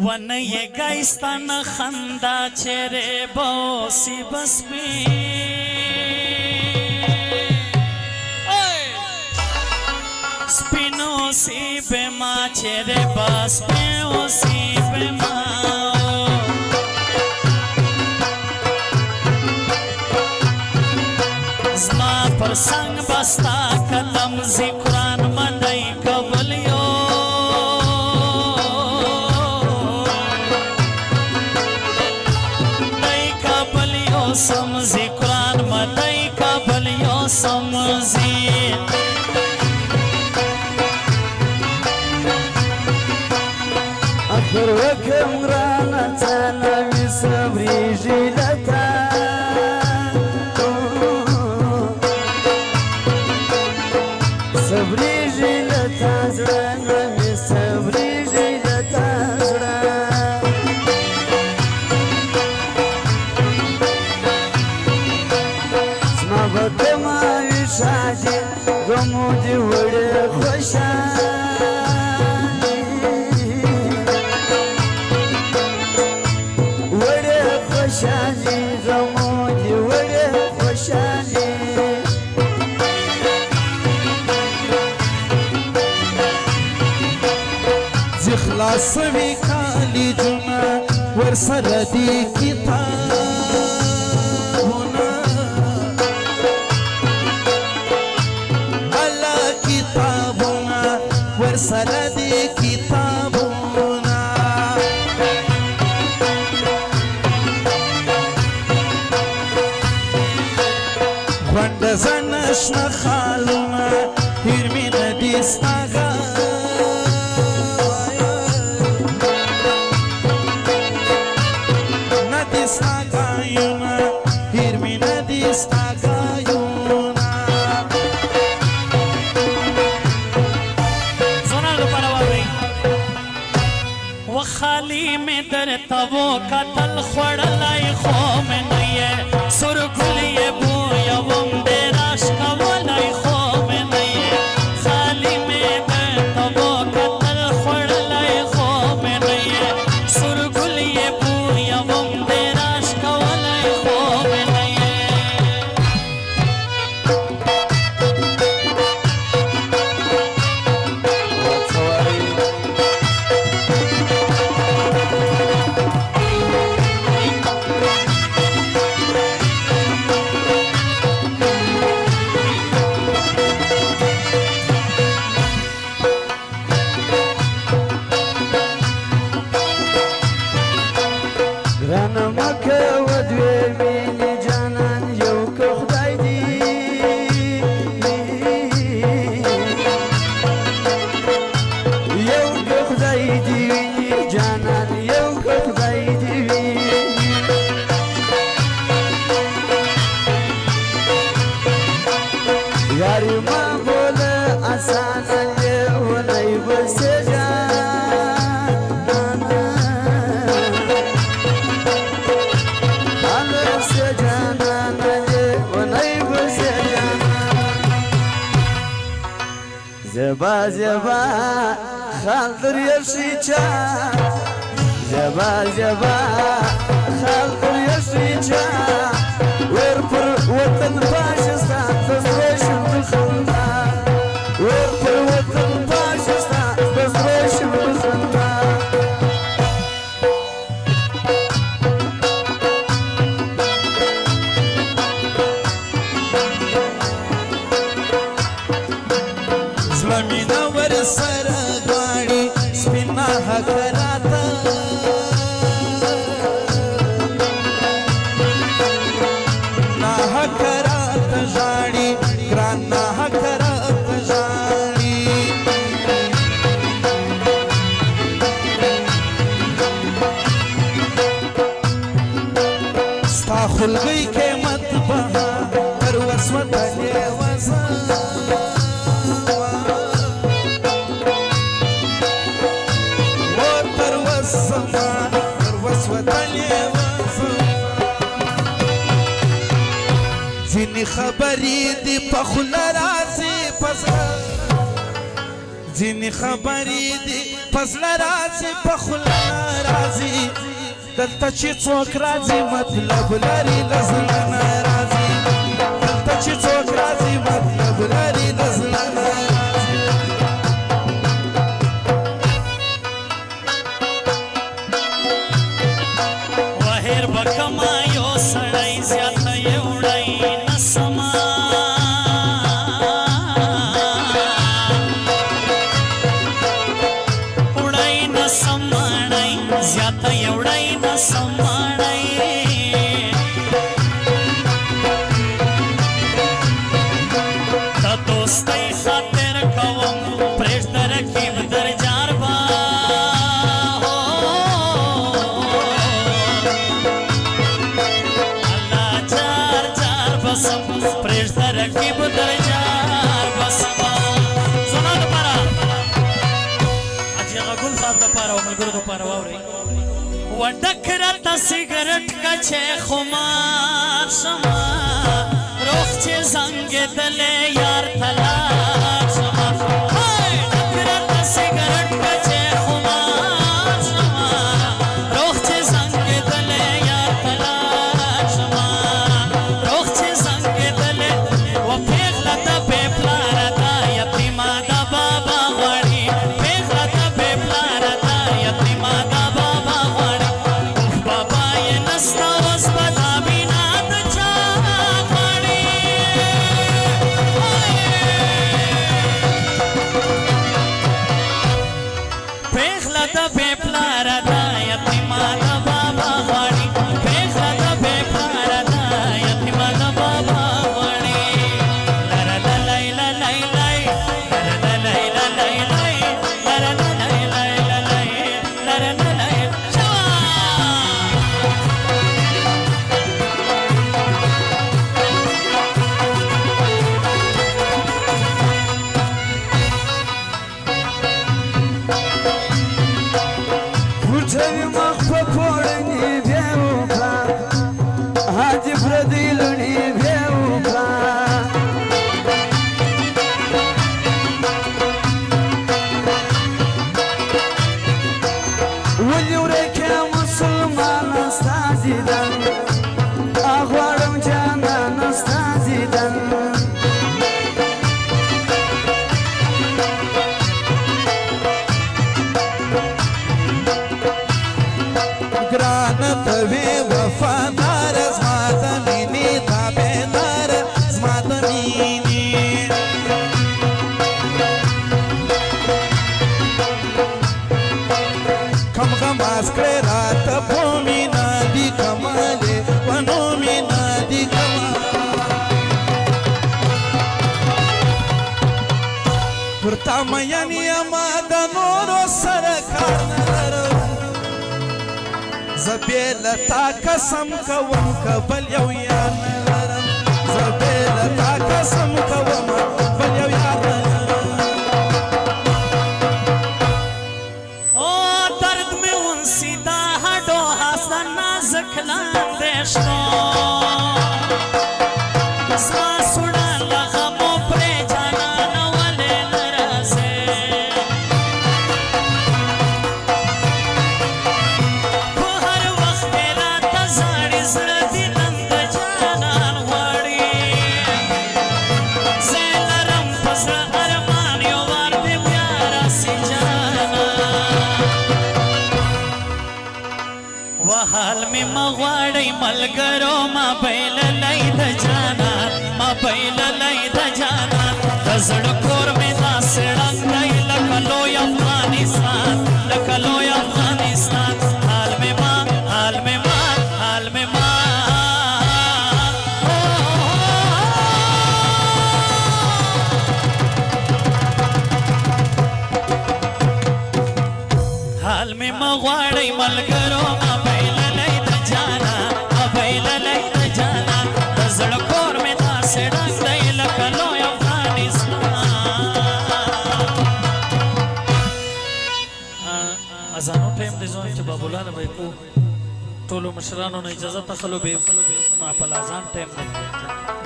ونه یې ګایستانه خندا چیرې بوسي بسپي سپینو سی بما چیرې بسپیو سی بما زما پر سنگ بستا قلم زی قرآن منی قبلیو سمزی قرآن مدائی کابلیو سمزی آخر وکم رانا تنوی صبری جیلتا صبری جیلتا زرانوی صبری جیلتا بدماوی شادی غمو دی وڑی خوشانی وڑی خوشانی غمو دی وڑی خوشانی زی خلاصوی کالی جنا ورسر دی کتابونا ورسره دی کتابونا غونډ زنشنه خالونه هیر می ندی ستا ندی ستا ګایونه هیر می ندی ستا خالی میں در تبو قتل خوڑلائی خو میں نئیے سرگلی بویا وم دے راشکا ولائی خو میں نئیے خالی میں در تبو قتل خوڑلائی خو میں نئیے سرگلی بویا وم دے راشکا ولائی خو میں نئیے یاری ما بوله آسانه ونی بسه جانانا بسه جانانا ونی بسه جانانا زبا زبا خالدر یشی چان زبا زبا خالدر یشی چان ور پر وطن پاکستان دزرشم بخندا ور پر وطن پاکستان دزرشم بخندا زلمینا ور سر غاړي سپینا حکراتا خلقی کے مت بہا پر وسوت لے وزا وہ پر وسوت لے وزا زنی خبری دی پخل رازی پسا زنی خبری دی فضل راز پخلا دلته چې څوک راځي مطلب لري له زړه نه راځي دلته چې څوک راځي مطلب لري له زړه نه وهر بکما یو سړی زیاته یې وړی نه سما وړی نه سماړی زیاته یې وړی نه سماړی د دوستۍ خاطر کوم پرېږده رقیب در جار با پرېږده رقیب در جار بسما زما دپاره حاجي هغه ګل صاحب دپاره او ملګرو دپاره واورئ وډک راته سګرټ کچې خمار شمه روغ چې زنګېدلی یار ته لاړ شمه ډک راته سګرټ کچې خمار شمه روغ چې زنګېدلی یار ته لاړ شمه ورته مین یمه د نورو سره کار نه لرم زه بې له تا قسم کوم که بل یو یار نه لرم زه بې له تا قسم کوم بل یو یار نه لرم او درد مې ونسیدا هډو هسته نازک لاندې شتو زما سوړه له غمو پرې جانانه ولې نه راځې په هر وخت کې راته زاړې زړه دې نن د جانان غواړي زه یې لرم په زړه ارمان یو وار دې بیا راسي جانان وحال مې مه غواړئ ملګرو ما بایللی د جانان ما بایللی د جانان د زړه کور مې داسې ړنګ دی لکه لوی افغانستان لکه لوی افغانستان حال مې ما حال مې ما حال مې ما حال مې مه غواړئ ملګرو ما بایللی د جانان ما بایللی د جانان د زړه کور مې داسې ډک دی لکه لوی افغانستان اذانو ټایم دی زوم چې بابولاله به یې کو ټولو مشرانو نه اجازت اخلو به ما په اذان ټایم دی